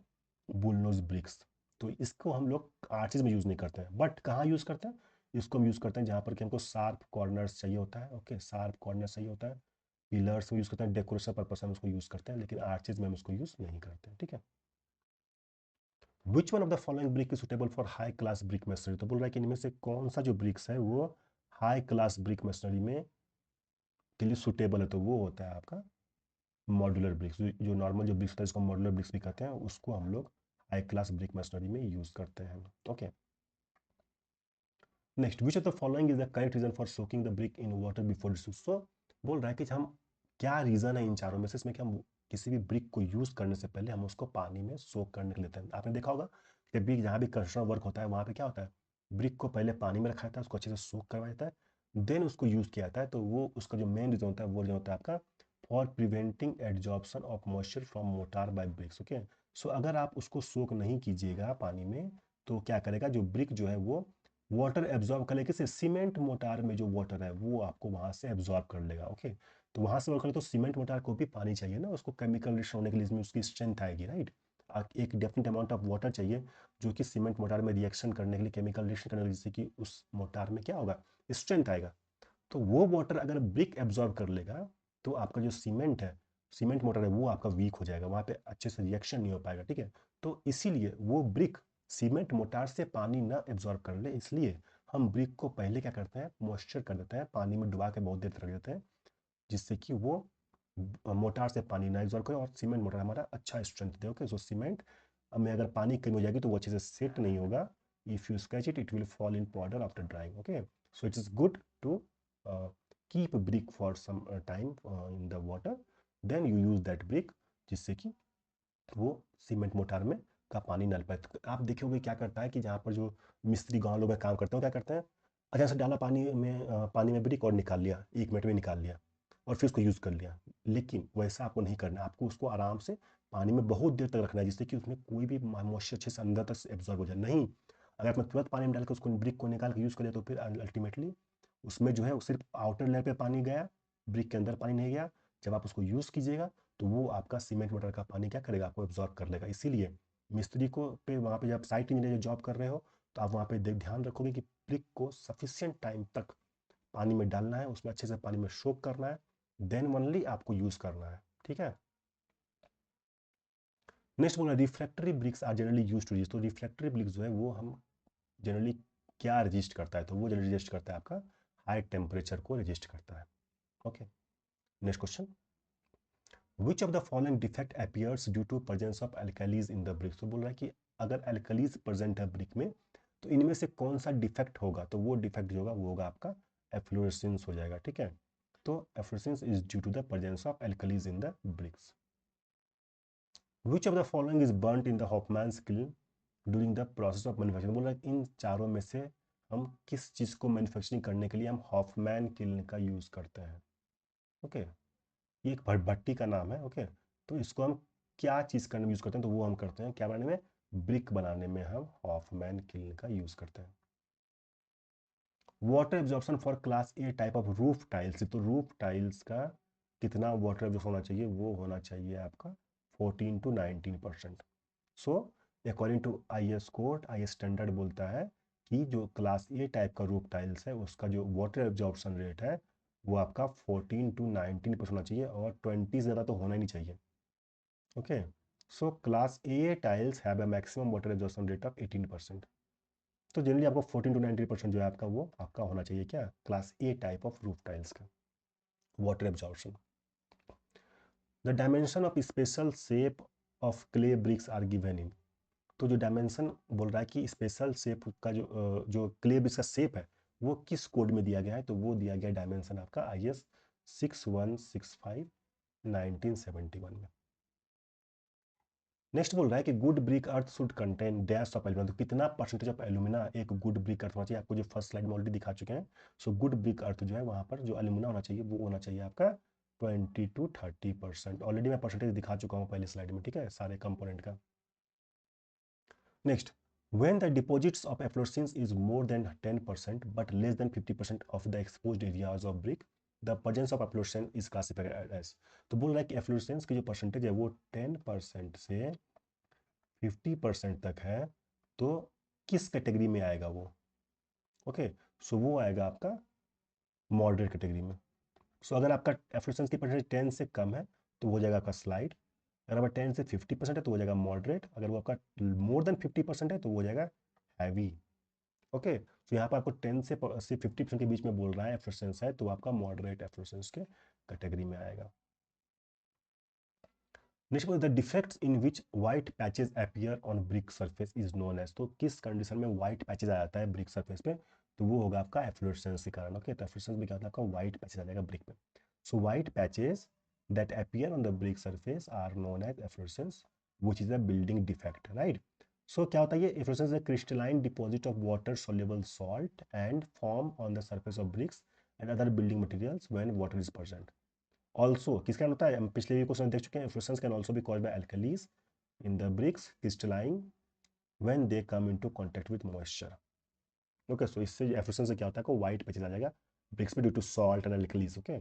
बुल नोज ब्रिक्स। तो इसको हम लोग आर्चेज में यूज नहीं करते हैं, बट कहाँ यूज करते हैं, इसको हम यूज करते हैं जहाँ पर कि हमको शार्प कॉर्नर्स चाहिए होता है। ओके, शार्प कॉर्नर्स चाहिए होता है, पिलर्स में यूज करते हैं, डेकोरेशन पर्पस हम उसको यूज करते हैं, लेकिन आर्चेज में हम उसको यूज नहीं करते हैं। ठीक है, which one of the following brick is suitable for high class brick machinery. तो बोल रहा है कि इनमें से कौन सा जो ब्रिक्स है वो हाई क्लास ब्रिक मशीनरी में के लिए सुटेबल है, तो वो होता है आपका मॉड्यूलर ब्रिक्स। जो नॉर्मल जो ब्रिक्स होता है इसको मॉड्यूलर ब्रिक्स भी कहते हैं, उसको हम लोग हाई क्लास ब्रिक मशीनरी में यूज करते हैं। Okay, next, which of the following is the correct reason for soaking the brick in water before disuse. So बोल रहा है कि हम क्या रीजन है इन चारों में से इसमें कि हम किसी भी ब्रिक को यूज करने से पहले हम उसको पानी में सोक करने के लेते हैं। आपने देखा होगा कि ब्रिक जहाँ भी कंस्ट्रक्शन वर्क होता है वहाँ पे क्या होता है, ब्रिक को पहले पानी में रखा जाता है, उसको अच्छे से सोक करवाया जाता है, देन उसको यूज किया जाता है। तो वो उसका जो मेन रीजन होता है वो रीजन होता है आपका for preventing absorption of moisture from mortar by bricks. Okay, so अगर आप उसको सोक नहीं कीजिएगा पानी में तो क्या करेगा, जो ब्रिक जो है वो वाटर एब्जॉर्ब कर लेके, सीमेंट मोटार में जो वाटर है वो आपको वहां से एब्जॉर्ब कर लेगा। ओके, तो वहां से वर्क करे तो सीमेंट मोटार को भी पानी चाहिए ना, उसको केमिकल रिएक्शन होने के लिए, इसमें उसकी स्ट्रेंथ आएगी, राइट। एक डेफिनेट अमाउंट ऑफ वाटर चाहिए जो कि सीमेंट मोटार में रिएक्शन करने के लिए, केमिकल रिएक्शन करने के लिए, जिससे कि उस मोटार में क्या होगा, स्ट्रेंथ आएगा। तो वो वाटर अगर ब्रिक एब्जॉर्ब कर लेगा तो आपका जो सीमेंट है, सीमेंट मोटर है, वो आपका वीक हो जाएगा, वहाँ पे अच्छे से रिएक्शन नहीं हो पाएगा। ठीक है, तो इसीलिए वो ब्रिक सीमेंट मोटार से पानी ना एब्जॉर्ब कर ले, इसलिए हम ब्रिक को पहले क्या करते हैं, मॉइस्चर कर देते हैं, पानी में डुबा के बहुत देर तक रख देते हैं, जिससे कि वो मोटार से पानी ना एब्जॉर्ब करे और सीमेंट मोटार हमारा अच्छा स्ट्रेंथ दे। ओके, सो सीमेंट में अगर पानी कमी हो जाएगी तो वो अच्छे से सेट नहीं होगा, if you scratch it it will fall in powder after drying. Okay, so it is good to keep a brick for some time in the water, then you use that brick, जिससे कि वो cement motor में का पानी न पाए। तो आप देखोगे क्या करता है कि जहाँ पर जो मिस्त्री गांव लोग काम करते हैं क्या करते हैं, अचानक से डाला पानी में ब्रिक और निकाल लिया, 1 मिनट में निकाल लिया और फिर उसको यूज़ कर लिया। लेकिन वैसा आपको नहीं करना है, आपको उसको आराम से पानी में बहुत देर तक रखना है, जिससे कि उसमें कोई भी मॉइस्चर अच्छे से अंदर तक एब्जॉर्ब हो जाए। नहीं, अगर आपने तुरंत पानी में डाल के उसको ब्रिक को निकाल के यूज़ कर लिया तो फिर अल्टीमेटली उसमें जो है वो सिर्फ आउटर लेयर पे पानी गया, ब्रिक के अंदर पानी नहीं गया। जब आप उसको यूज़ कीजिएगा तो वो आपका सीमेंट मोटर का पानी क्या करेगा, आपको एब्जॉर्ब कर लेगा। इसीलिए मिस्त्री को पे वहाँ पे जब साइट इंजीनियर जॉब कर रहे हो तो आप वहाँ पे ध्यान रखोगे कि ब्रिक को सफिशियंट टाइम तक पानी में डालना है, उसमें अच्छे से पानी में सोक करना है, देन ओनली आपको यूज़ करना है। ठीक है, नेक्स्ट बोला refractory bricks are generally use to resist. तो रिफ्लेक्टरी ब्रिक्स जो है वो हम जनरली क्या रजिस्ट करता है, तो वो जनरली रजिस्ट करता है आपका हाई टेम्परेचर को रजिस्ट करता है। Okay, next question, which of the following defect appears due to presence of alkalis in the brick. तो बोल रहा है कि अगर एल्कलीज प्रेजेंट है ब्रिक में तो इनमें से कौन सा डिफेक्ट होगा, तो वो डिफेक्ट जो होगा वो होगा आपका एफ्लोरेसेंस हो जाएगा। ठीक है, तो efflorescence is due to the presence of alkalis in the bricks. Which of the following is burnt in the Hoffmann's kiln during the process of manufacturing. बोल रहा है इन चारों में से हम किस चीज़ को मैन्युफैक्चरिंग करने के लिए हम हॉफमैन किल्न का यूज़ करते हैं। ओके, ये एक भट्टी का नाम है। ओके, तो इसको हम क्या चीज़ करने में यूज़ करते हैं, तो वो हम करते हैं क्या बनाने में, ब्रिक बनाने में हम हॉफमैन किल्न का यूज़ करते हैं। Water absorption for class A type of roof tiles, तो रूफ टाइल्स का कितना वाटर एब्जॉर्प्शन होना चाहिए, वो होना चाहिए आपका 14 to 19%। So according to IS code, IS standard बोलता है कि जो क्लास ए टाइप का रूफ टाइल्स है उसका जो वाटर एब्जॉर्प्शन रेट है वो आपका 14 to 19% होना चाहिए, और 20 से ज़्यादा तो होना ही नहीं चाहिए। Okay, so class A tiles have a maximum water absorption rate of 18%। तो जनरली आपको 14 to 19% जो है आपका वो आपका होना चाहिए क्या, class A type of roof tiles का water absorption. The dimension of special shape of clay bricks are given in, तो जो डायमेंशन बोल रहा है कि स्पेशल शेप का जो क्ले ब्रिक्स का शेप है वो किस कोड में दिया गया है, तो वो दिया गया डायमेंशन आपका IS 6165 1971 में। नेक्स्ट बोल रहा है कि good brick earth should contain dash of alumina, तो कितना परसेंटेज ऑफ एल्यूमिना एक गुड ब्रिक अर्थ होना चाहिए, आपको जो फर्स्ट स्लाइड में ऑलरेडी दिखा चुके हैं। सो गुड ब्रिक अर्थ जो है वहाँ पर जो एल्यूमिना होना चाहिए वो होना चाहिए आपका 20 to 30%। ऑलरेडी मैं परसेंटेज दिखा चुका हूँ पहले स्लाइड में, ठीक है, सारे कंपोनेंट का। Next, when the deposits of efflorescence is more than 10% but less than 50% of the exposed areas of brick, the presence of efflorescence is classified as, तो बोल रहा है कि efflorescence की जो परसेंटेज है वो 10% से 50% तक है, तो किस कैटेगरी में आएगा वो। ओके, सो वो आएगा आपका मॉडरेट कैटेगरी में। सो अगर आपका एफ्लुएंस की परसेंटेज 10 से कम है तो वो हो जाएगा आपका स्लाइड, अगर आपका 10 से 50% है तो हो जाएगा मॉडरेट, अगर वो आपका मोर देन 50% है तो वो हो जाएगा हैवी। ओके, तो यहाँ पर आपको 10 से 50% के बीच में बोल रहा है एफ्लुएंस है, तो आपका मॉडरेट एफ्लुएंस के कैटेगरी में आएगा। Next the defects in which white patches appear on brick surface is known as, तो किस कंडीशन में व्हाइट पैचेस आ जाता है ब्रिक सरफेस पे, तो वो होगा आपका एफ्लुएंस के कारण। ओके, तो एफ्लुएंस में क्या होता है आपका व्हाइट पैचेस आ जाएगा ब्रिक पे। So white patches that appear on the brick surface are known as efflorescence which is a building defect, right. So क्या होता है ये efflorescence is a crystalline deposit of water soluble salt and form on the surface of bricks and other building materials when water is present। Also किसका होता है, हम पिछले भी क्वेश्चन देख चुके हैं, efflorescence can also be caused by alkalis in the bricks crystalline when they come into contact with moisture. Okay, so इससे एफ्लुएंस से क्या होता है को व्हाइट पैचेस आ जाएगा ब्रिक्स पे due to salt and alkalies. Okay,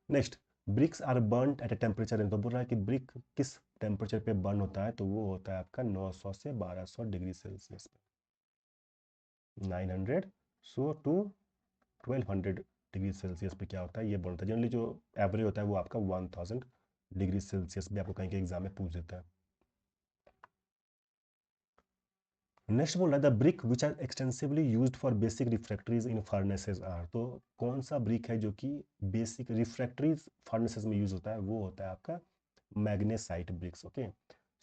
next, bricks are burn at a temperature, तो बोल रहा है कि ब्रिक किस टेम्परेचर पे बर्न होता है, तो वो होता है आपका 900 से 1200 डिग्री सेल्सियस पे, 900 सो टू 1200 डिग्री सेल्सियस पे क्या होता है ये बनता है। जनरली जो एवरेज होता है वो आपका 1000 डिग्री सेल्सियस भी आपको कहीं के एग्जाम में पूछ देता है। नेक्स्ट बोल रहा है the brick which are extensively used for basic refractories in furnaces are, तो कौन सा ब्रिक है जो कि बेसिक रिफ्रैक्टरीज फर्नेसेस में यूज होता है, वो होता है आपका magnesite bricks. Okay,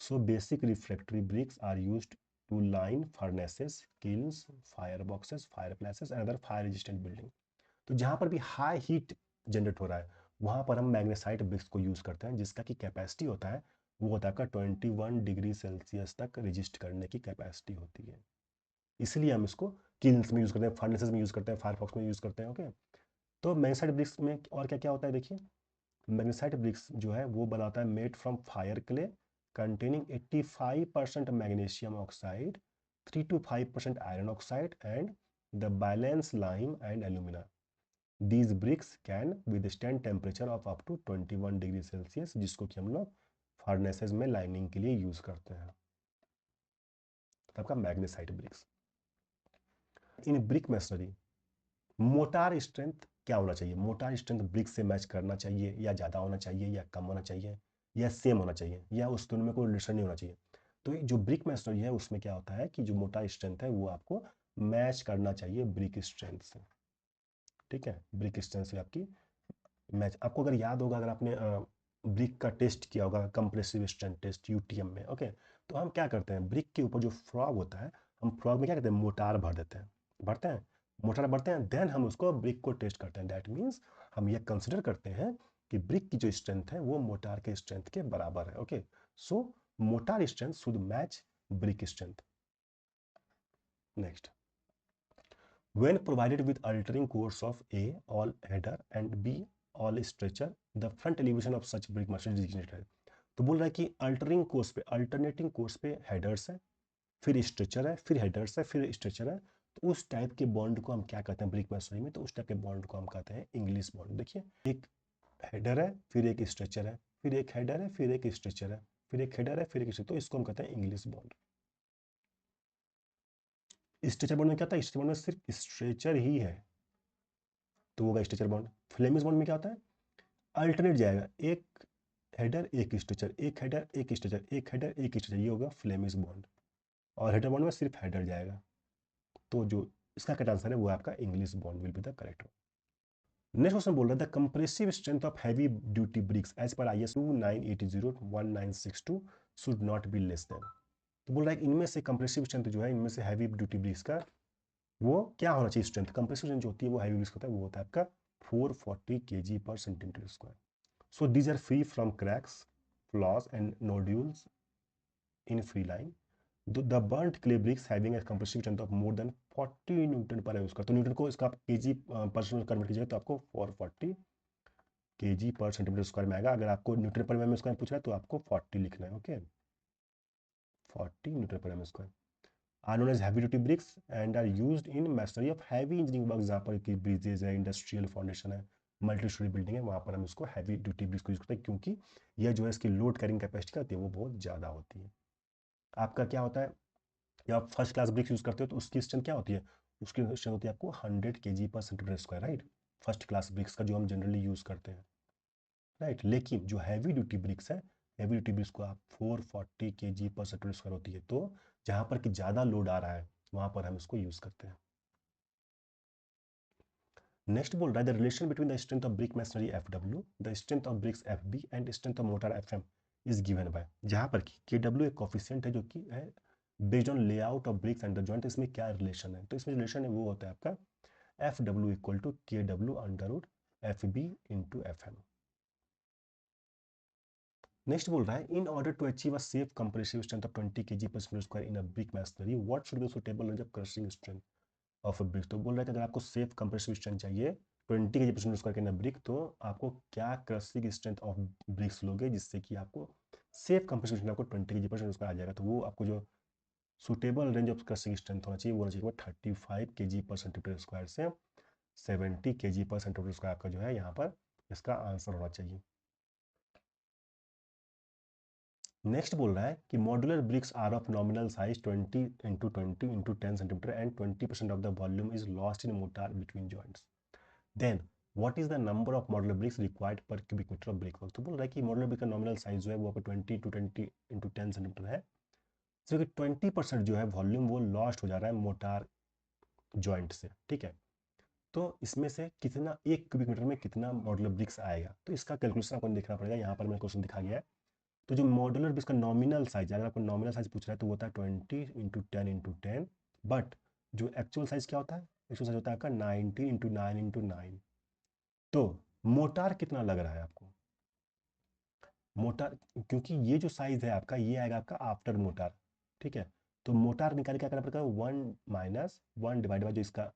so basic refractory bricks are used to line furnaces, kilns, fire boxes, fire places and other fire resistant building, तो जहाँ पर भी हाई हीट जनरेट हो रहा है वहाँ पर हम मैग्नेसाइट ब्रिक्स को यूज़ करते हैं, जिसका कि कैपेसिटी होता है वो होता है आपका 21 डिग्री सेल्सियस तक रजिस्ट करने की कैपेसिटी होती है, इसलिए हम इसको किल्स में यूज़ करते हैं, फर्नेसेस में यूज़ करते हैं, फायरफॉक्स में यूज़ करते हैं। ओके, तो मैग्नेसाइट ब्रिक्स में और क्या क्या होता है देखिए, मैग्नेसाइट ब्रिक्स जो है वो बनाता है made from fire clay containing 85% magnesium oxide, 3 to 5% iron oxide and the balance lime and alumina. These bricks can withstand temperature of up to 21 degree Celsius, जिसको कि हम लोग फर्नेसेस में लाइनिंग के लिए यूज करते हैं। तो आपका magnesite bricks. In brick masonry mortar strength क्या होना चाहिए, मोटार स्ट्रेंथ ब्रिक से मैच करना चाहिए या ज़्यादा होना चाहिए या कम होना चाहिए या सेम होना चाहिए या उस दोनों में कोई रिलेशन नहीं होना चाहिए। तो जो ब्रिक मेसनरी है उसमें क्या होता है कि जो मोटार स्ट्रेंथ है वो आपको मैच करना चाहिए ब्रिक स्ट्रेंथ से, ठीक है, ब्रिक स्ट्रेंथ से आपकी मैच। आपको अगर याद होगा, अगर आपने ब्रिक का टेस्ट किया होगा कंप्रेसिव स्ट्रेंथ टेस्ट यूटीएम में, ओके, तो हम क्या करते हैं ब्रिक के ऊपर जो फ्रॉग होता है हम फ्रॉग में क्या करते हैं मोटार भर देते हैं, भरते हैं, मोटार भरते हैं, देन हम उसको ब्रिक को टेस्ट करते हैं। दैट मीन्स हम ये कंसिडर करते हैं कि ब्रिक की जो स्ट्रेंथ है वो मोटार के स्ट्रेंथ के बराबर है। Okay, so motor strength should match brick strength. Next, When provided with altering course of A all header and B all stretcher, the front elevation of such brick must be designated. तो बोल रहा है कि altering course पे, alternating course पे headers है, फिर stretcher है, फिर हेडर्स है, फिर स्ट्रेचर है, तो उस टाइप के बॉन्ड को हम क्या कहते हैं ब्रिक मैसनरी में? तो उस टाइप के बॉन्ड को हम कहते हैं इंग्लिश बॉन्ड। देखिए, एक हेडर है, फिर एक स्ट्रेचर है, फिर एक हेडर है, फिर एक स्ट्रेचर है, फिर एक हेडर है, फिर एक स्ट्रेचर, तो इसको हम कहते हैं इंग्लिश बॉन्ड। स्ट्रेचर बॉन्ड में क्या था? स्ट्रेचर बॉन्ड में सिर्फ स्ट्रेचर ही है, तो होगा स्ट्रेचर बॉन्ड। फ्लेमिश बॉन्ड में क्या होता है? अल्टरनेट जाएगा, एक हेडर एक स्ट्रेचर, एक हेडर एक स्ट्रेचर, एक हेडर एक स्ट्रेचर, ये होगा फ्लेमिश बॉन्ड। और हेडर बॉन्ड में सिर्फ हेडर जाएगा, तो जो इसका करेक्ट आंसर है वो आपका English bond will be the correct one. Next question बोल रहा है the compressive strength of heavy duty bricks as per IS 2980-1962 should not be less than. तो बोल रहा है इनमें से कंप्रेसिव स्ट्रेंथ जो है, इनमें से हैवी ड्यूटी ब्रिक्स का वो क्या होना चाहिए स्ट्रेंथ? कंप्रेसिव स्ट्रेंथ जो होती है वो हैवी ब्रिक्स होता है, वो होता है आपका 440 kg/cm²। So these are free from cracks, flaws and nodules in free line. The burnt clay bricks having a compressive strength of more than 40 Newton पर उसका, तो न्यूटन को इसका आप केजी पर कन्वर्ट कीजिएगा तो आपको 440 kg/cm² में आएगा। अगर आपको न्यूटन पर mm स्क्वायर पूछ रहा है तो आपको 40 लिखना है। ओके, 40 न्यूटन पर mm square are known as heavy duty bricks and are used in masonry of heavy engineering work, जहाँ पर की ब्रिजेज है, इंडस्ट्रियल फाउंडेशन है, मल्टी स्टोरी बिल्डिंग है, वहाँ पर हम इसको हैवी ड्यूटी ब्रिक्स को यूज करते हैं, क्योंकि यह जो है इसकी लोड कैरिंग कैपेसिटी होती है वो बहुत ज़्यादा होती है। आपका क्या होता है, जब आप फर्स्ट क्लास ब्रिक्स यूज करते हो तो उसकी स्ट्रेंथ क्या होती है? उसकी स्ट्रेंथ होती है आपको 100 kg/cm², right? First class BRICS का जो हम जनरली यूज करते हैं, राइट। लेकिन जो हैवी ड्यूटी ब्रिक्स है, हैवी ड्यूटी ब्रिक्स को आप 440 kg/cm² होती है, तो जहाँ पर कि ज़्यादा लोड आ रहा है वहाँ पर हम इसको यूज करते हैं। नेक्स्ट बोल रहा है the relation between the strength of brick masonry FW, the strength of BRICS FB and strength of motor FM is given by, जहाँ पर कि KW एक कोफिशिएंट है जो कि है based on layout of BRICS and the joint. इसमें क्या रिलेशन है? तो इसमें रिलेशन है वो होता है आपका FW equal to KW/FB into FM। Next बोल रहा है in order to achieve a safe compressive strength of 20 kg/cm² in a brick masonry what should be suitable range of crushing strength of a brick. तो बोल रहा है कि अगर आपको सेफ कंप्रेसिव स्ट्रेंथ चाहिए 20 kg/cm² के अंदर ब्रिक, तो आपको क्या क्रशिंग स्ट्रेंथ ऑफ ब्रिक्स लोगे जिससे कि आपको सेफ कंप्रेसिव स्ट्रेंथ आपको 20 kg/cm² आ जाएगा। तो वो आपको जो suitable range of crushing strength होना चाहिए वो होना चाहिए 35 kg/cm² से 70 kg/cm² आपका जो है यहाँ पर इसका आंसर होना चाहिए। नेक्स्ट बोल रहा है कि modular bricks are of nominal size 20x20x10 cm and 20% of the volume is lost in mortar between joints, then what is the number of modular bricks required per cubic metre of brick work. तो बोल रहा है कि modular brick का nominal size जो है वो आपको 20x20x10 cm है, जो कि 20% जो है वॉल्यूम वो लॉस्ट हो जा रहा है मोटार जॉइंट से, ठीक है। तो इसमें से कितना, एक क्यूबिक मीटर में कितना मॉड्यूलर ब्रिक्स आएगा, तो इसका कैलकुलेशन आपको देखना पड़ेगा। यहाँ पर मैंने क्वेश्चन दिखा गया है। तो जो मॉड्यूलर इसका नॉमिनल साइज, अगर आपको नॉमिनल साइज पूछ रहा है तो वो होता है 20x10x10, बट जो एक्चुअल साइज क्या होता है? एक्चुअल साइज होता है आपका 19x9x9। तो मोटार कितना लग रहा है आपको? मोटार, क्योंकि ये जो साइज है आपका ये आएगा आपका आफ्टर मोटार, ठीक है। तो मोटार निकाल क्या करना पड़ेगा? 1 - 1 डिवाइड बाई जो इसका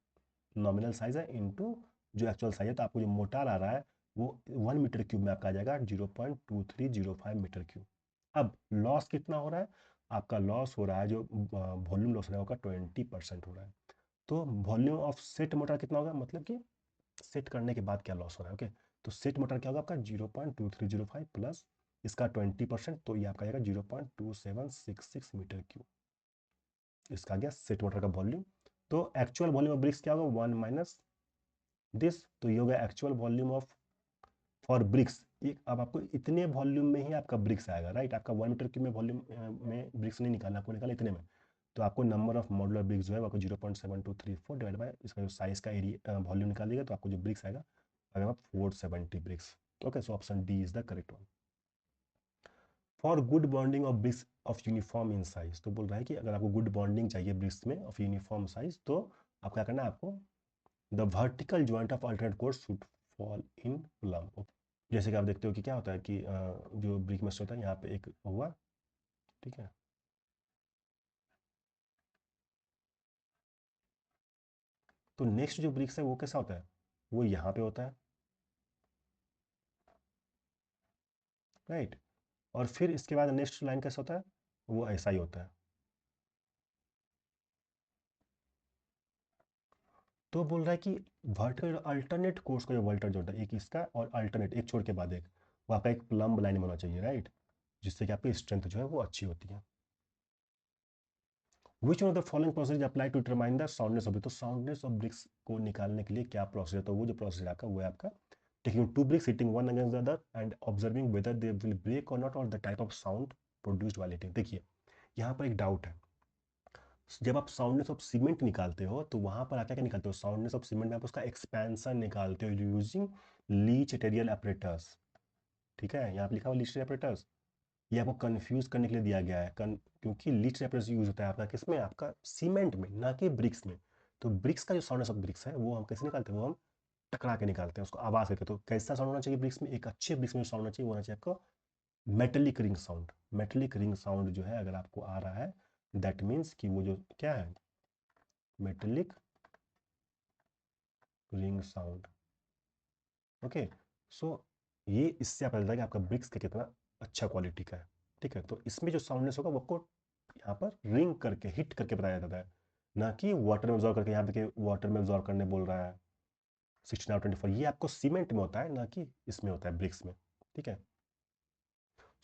नॉमिनल साइज है इंटू जो एक्चुअल साइज है। तो आपको जो मोटार आ रहा है वो 1 मीटर क्यूब में आपका आ जाएगा 0.2305 मीटर क्यूब। अब लॉस कितना हो रहा है? आपका लॉस हो रहा है, जो वॉल्यूम लॉस हो रहा है, 20% हो रहा है। तो वॉल्यूम ऑफ सेट मोटर कितना होगा, मतलब कि सेट करने के बाद क्या लॉस हो रहा है। ओके, तो सेट मोटर क्या होगा आपका 0.2305 प्लस इसका 20%, तो ये आपका आएगा 0.2766 मीटर क्यूब। इसका आ गया सेट मोटर का वॉल्यूम। तो एक्चुअल वॉल्यूम ऑफ ब्रिक्स क्या होगा? 1 माइनस दिस, तो ये होगा actual volume of for bricks. एक अब आपको इतने वॉल्यूम में ही आपका ब्रिक्स आएगा, राइट। आपका 1 मीटर क्यूब में वॉल्यूम में ब्रिक्स नहीं निकालना, आपको निकालना इतने में। तो आपको नंबर ऑफ मॉडुलर ब्रिक्स जो है आपको 0.7234 डिवाइड बाय इसका जो साइज का एरिया वॉल्यूम निकाल देगा, तो आपको जो ब्रिक्स आएगा अगर आप 470 bricks. Okay, so option D is the correct one. For good bonding of bricks of uniform in size, तो बोल रहा है कि अगर आपको गुड बॉन्डिंग चाहिए ब्रिक्स में ऑफ यूनिफॉर्म साइज, तो आपको क्या करना है? आपको the vertical joint of alternate course should fall in plumb. जैसे कि आप देखते हो कि क्या होता है कि जो ब्रिक मस्ट होता है यहाँ पे एक हुआ, ठीक है। तो नेक्स्ट जो ब्रिक्स है वो कैसा होता है, वो यहाँ पे होता है, राइट। और फिर इसके बाद नेक्स्ट लाइन कैसा होता है, वो ऐसा ही होता है। तो बोल रहा है कि वर्टिकल अल्टरनेट कोर्स का जो वर्टर जो होता है, एक इसका और अल्टरनेट एक छोड़ के बाद एक, वहाँ पे एक प्लम्ब लाइन होना चाहिए, राइट, जिससे कि आपकी स्ट्रेंथ जो है वो अच्छी होती है। Which one of the following process apply to determine the soundness of, तो साउंडनेस ऑफ ब्रिक्स को निकालने के लिए क्या प्रोसेस है, तो वो जो प्रोसेस है आपका वो है आपका taking two bricks hitting one against the other and observing whether they will break or not, और the type of sound produced while hitting. देखिए यहाँ पर एक डाउट है, जब आप साउंडनेस ऑफ सीमेंट निकालते हो तो वहां पर आप क्या क्या निकालते हो, साउंडनेस ऑफ सीमेंट में आप उसका एक्सपेंशन निकालते हो यूजिंग लीच एटेरियल ऑपरेटर्स। ठीक है, यहाँ पे लिखा हुआ लीच ऑपरेटर्स, ये आपको कंफ्यूज करने के लिए दिया गया है, क्योंकि लीच ऑपरेटर्स यूज होता है आपका किसमें, आपका सीमेंट में, ना कि ब्रिक्स में। तो ब्रिक्स का जो साउंडनेस ऑफ ब्रिक्स है वो हम कैसे निकालते हैं, वो हम टकरा के निकालते हैं उसको आवाज करके। तो कैसा साउंड होना चाहिए ब्रिक्स में, एक अच्छे ब्रिक्स में साउंड होना चाहिए, वो होना चाहिए आपको metallic ring sound. Metallic ring sound जो है अगर आपको आ रहा है, दैट मीन्स कि वो जो क्या है, मेटेलिक रिंग साउंड। ओके, सो ये इससे आप पता चलता है कि आपका ब्रिक्स का कितना अच्छा क्वालिटी का है। ठीक है, तो इसमें जो साउंडनेस होगा वो आपको यहाँ पर रिंग करके हिट करके बताया जाता है, ना कि वाटर में ऑब्जॉर्व करके। यहाँ देखिए वाटर में ऑब्जॉर्व करने बोल रहा है 16/24, ये आपको सीमेंट में होता है ना कि इसमें होता है ब्रिक्स में। ठीक है,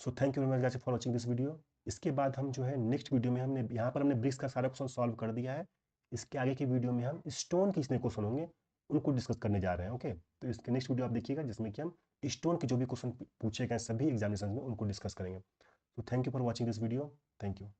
so thank you very much for watching this video. इसके बाद हम जो है नेक्स्ट वीडियो में हमने यहाँ पर हमने ब्रिक्स का सारा क्वेश्चन सॉल्व कर दिया है। इसके आगे की वीडियो में हम स्टोन के जितने क्वेश्चन होंगे उनको डिस्कस करने जा रहे हैं। ओके, तो इसके नेक्स्ट वीडियो आप देखिएगा जिसमें कि हम स्टोन के जो भी क्वेश्चन पूछे गए सभी एग्जामिनेशन में उनको डिस्कस करेंगे। तो thank you for watching this video, thank you.